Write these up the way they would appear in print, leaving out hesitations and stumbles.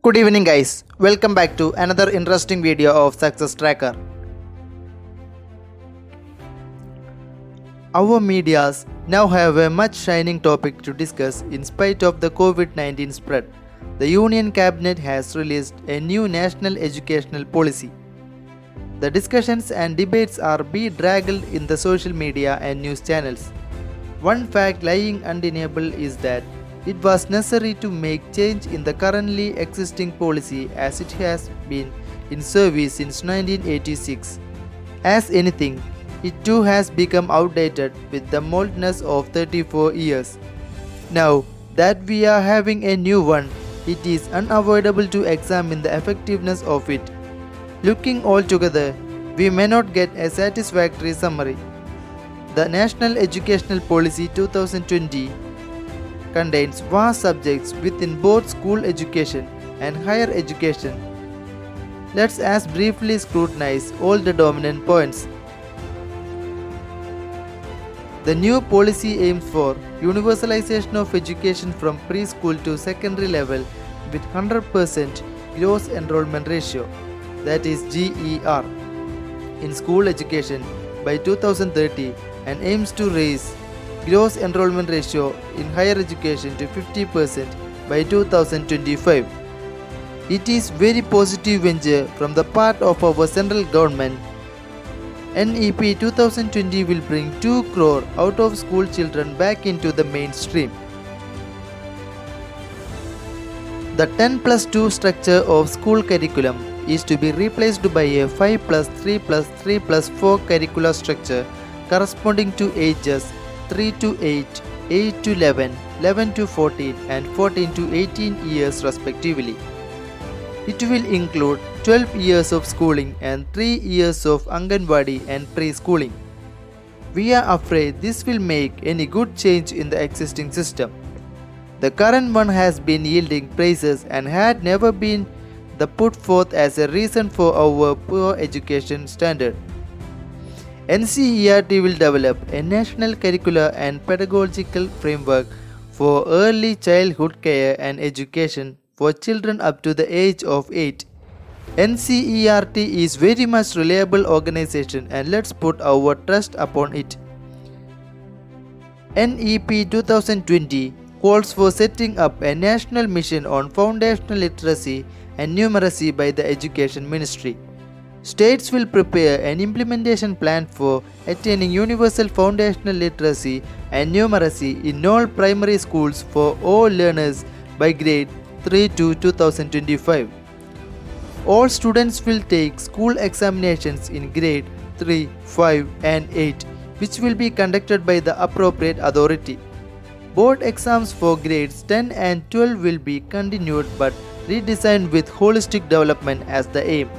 Good evening guys, welcome back to another interesting video of Success Tracker. Our medias now have a much shining topic to discuss in spite of the COVID-19 spread. The Union Cabinet has released a new national educational policy. The discussions and debates are being dragged in the social media and news channels. One fact lying undeniable is that it was necessary to make change in the currently existing policy as it has been in service since 1986. As anything, it too has become outdated with the moldness of 34 years. Now that we are having a new one, it is unavoidable to examine the effectiveness of it. Looking all together, we may not get a satisfactory summary. The National Educational Policy 2020 contains vast subjects within both school education and higher education. Let's as briefly scrutinize all the dominant points. The new policy aims for universalization of education from preschool to secondary level with 100% gross enrollment ratio, that is GER, in school education by 2030 and aims to raise gross enrollment ratio in higher education to 50% by 2025. It is very positive venture from the part of our central government. NEP 2020 will bring 2 crore out of school children back into the mainstream. The 10+2 structure of school curriculum is to be replaced by a 5+3+3+4 curricular structure corresponding to ages 3 to 8, 8 to 11, 11 to 14 and 14 to 18 years respectively. It will include 12 years of schooling and 3 years of Anganwadi and preschooling. We are afraid this will make any good change in the existing system. The current one has been yielding praises and had never been put forth as a reason for our poor education standard. NCERT will develop a national curricular and pedagogical framework for early childhood care and education for children up to the age of 8. NCERT is very much reliable organization and let's put our trust upon it. NEP 2020 calls for setting up a national mission on foundational literacy and numeracy by the Education Ministry. States will prepare an implementation plan for attaining universal foundational literacy and numeracy in all primary schools for all learners by grade 3 to 2025. All students will take school examinations in grade 3, 5 and 8, which will be conducted by the appropriate authority. Board exams for grades 10 and 12 will be continued but redesigned with holistic development as the aim.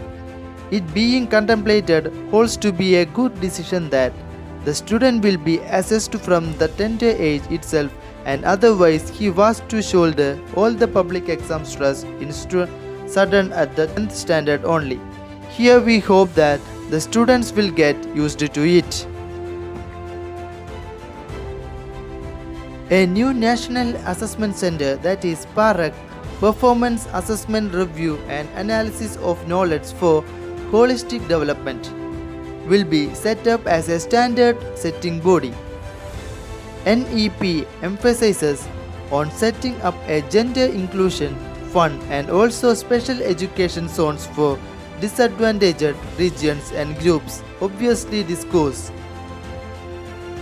It being contemplated holds to be a good decision that the student will be assessed from the tender age itself and otherwise he was to shoulder all the public exam stress in sudden at the 10th standard only. Here we hope that the students will get used to it. A new National Assessment Center, that is PARAC, Performance Assessment Review and Analysis of Knowledge for Holistic Development, will be set up as a standard setting body. NEP emphasizes on setting up a gender inclusion fund and also special education zones for disadvantaged regions and groups, obviously discourse.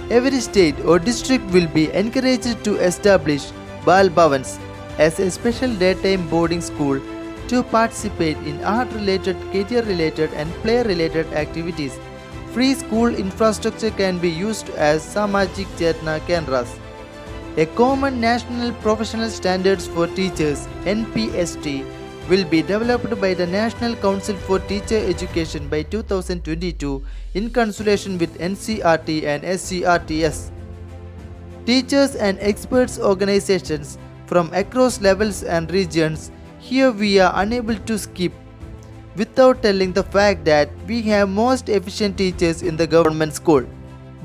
Every state or district will be encouraged to establish Bal Bhavans as a special daytime boarding school to participate in art-related, career-related and player-related activities. Free school infrastructure can be used as Samajik Chetna Kendras. A common national professional standards for teachers (NPST) will be developed by the National Council for Teacher Education by 2022 in consultation with NCERT and SCRTS. Teachers and experts organizations from across levels and regions. Here we are unable to skip without telling the fact that we have most efficient teachers in the government school.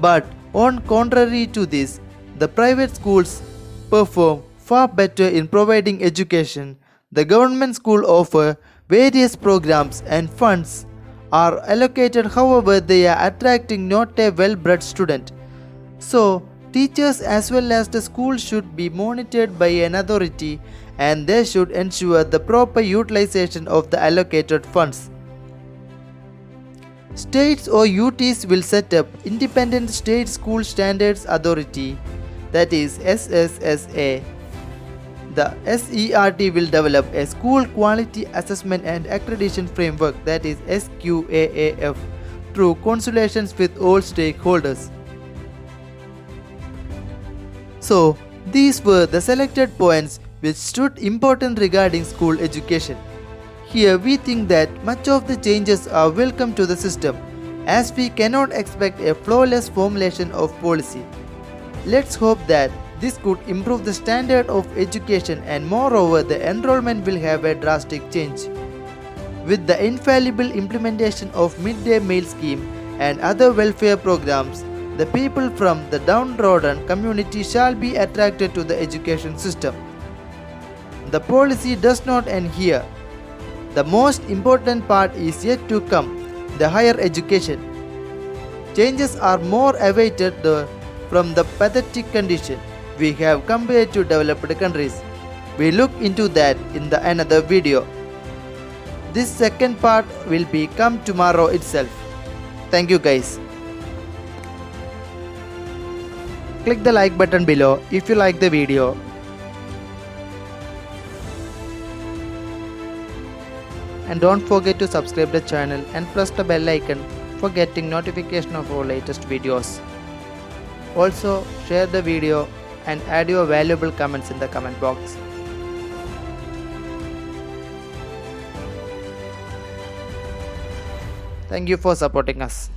But on contrary to this, the private schools perform far better in providing education The government school offer various programs and funds are allocated, however they are attracting not a well-bred student. So, teachers as well as the school should be monitored by an authority and they should ensure the proper utilization of the allocated funds. States or UTs will set up Independent State School Standards Authority, that is SSSA. The SERT will develop a School Quality Assessment and Accreditation Framework, that is SQAAF, through consultations with all stakeholders. So, these were the selected points which stood important regarding school education. Here we think that much of the changes are welcome to the system, as we cannot expect a flawless formulation of policy. Let's hope that this could improve the standard of education and moreover the enrollment will have a drastic change. With the infallible implementation of midday meal scheme and other welfare programs, the people from the downtrodden community shall be attracted to the education system. The policy does not end here. The most important part is yet to come, the higher education. Changes are more awaited from the pathetic condition we have compared to developed countries. We look into that in the another video. This second part will be come tomorrow itself. Thank you guys. Click the like button below if you like the video. And don't forget to subscribe the channel and press the bell icon for getting notification of our latest videos. Also share the video and add your valuable comments in the comment box. Thank you for supporting us.